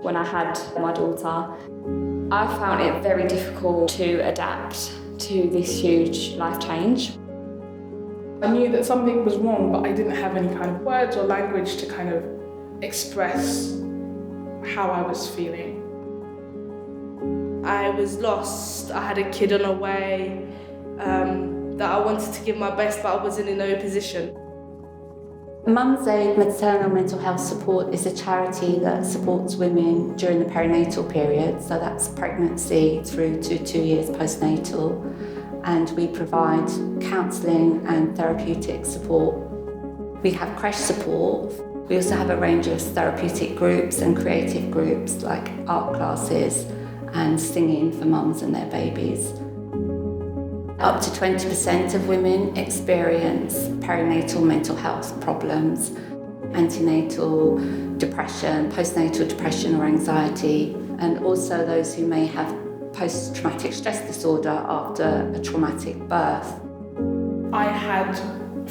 when I had my daughter. I found it very difficult to adapt to this huge life change. I knew that something was wrong, but I didn't have any kind of words or language to kind of express how I was feeling. I was lost. I had a kid on the way that I wanted to give my best, but I wasn't in no position. MumsAid Maternal Mental Health Support is a charity that supports women during the perinatal period, so that's pregnancy through to 2 years postnatal, and we provide counselling and therapeutic support. We have creche support. We also have a range of therapeutic groups and creative groups like art classes and singing for mums and their babies. Up to 20% of women experience perinatal mental health problems, antenatal depression, postnatal depression or anxiety, and also those who may have post-traumatic stress disorder after a traumatic birth. I had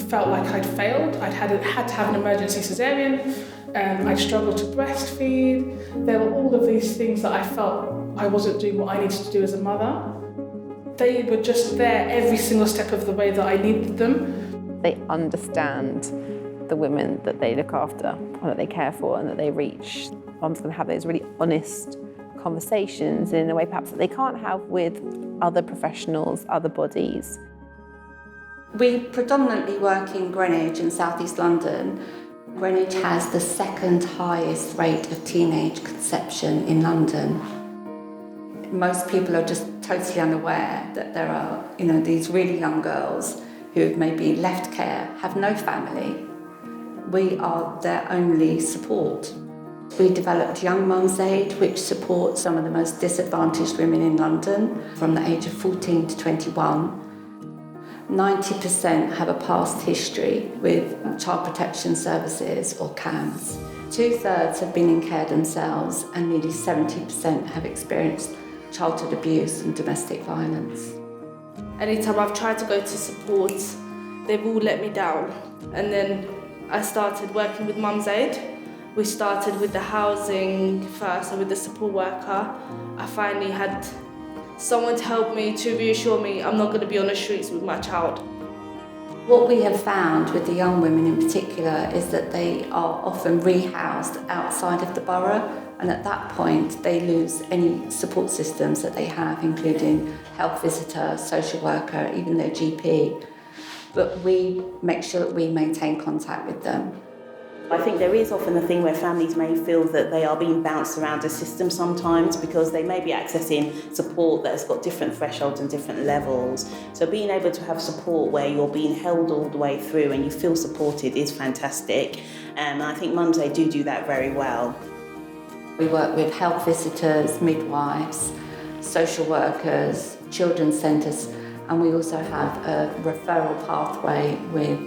felt like I'd failed. I'd had to have an emergency cesarean, I struggled to breastfeed. There were all of these things that I felt I wasn't doing what I needed to do as a mother. They were just there every single step of the way that I needed them. They understand the women that they look after, or that they care for, and that they reach. Mums can have those really honest conversations in a way perhaps that they can't have with other professionals, other bodies. We predominantly work in Greenwich in South East London. Greenwich has the second highest rate of teenage conception in London. Most people are just totally unaware that there are, these really young girls who have maybe left care, have no family. We are their only support. We developed Young MumsAid, which supports some of the most disadvantaged women in London from the age of 14 to 21. 90% have a past history with Child Protection Services or CAMS. 2/3 have been in care themselves, and nearly 70% have experienced childhood abuse and domestic violence. Anytime I've tried to go to support, they've all let me down. And then I started working with MumsAid. We started with the housing first and with the support worker. I finally had someone to help me, to reassure me I'm not going to be on the streets with my child. What we have found with the young women in particular is that they are often rehoused outside of the borough, and at that point they lose any support systems that they have, including health visitor, social worker, even their GP. But we make sure that we maintain contact with them. I think there is often a thing where families may feel that they are being bounced around a system sometimes because they may be accessing support that has got different thresholds and different levels. So being able to have support where you're being held all the way through and you feel supported is fantastic. And I think MumsAid do that very well. We work with health visitors, midwives, social workers, children's centres, and we also have a referral pathway with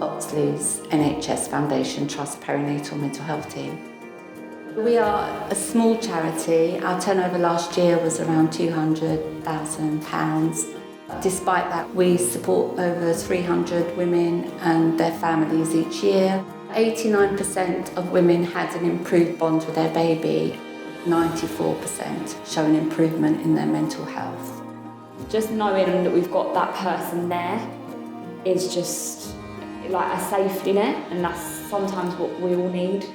Oxley's NHS Foundation Trust Perinatal Mental Health Team. We are a small charity. Our turnover last year was around £200,000. Despite that, we support over 300 women and their families each year. 89% of women had an improved bond with their baby. 94% show an improvement in their mental health. Just knowing that we've got that person there is just like a safety net, and that's sometimes what we all need.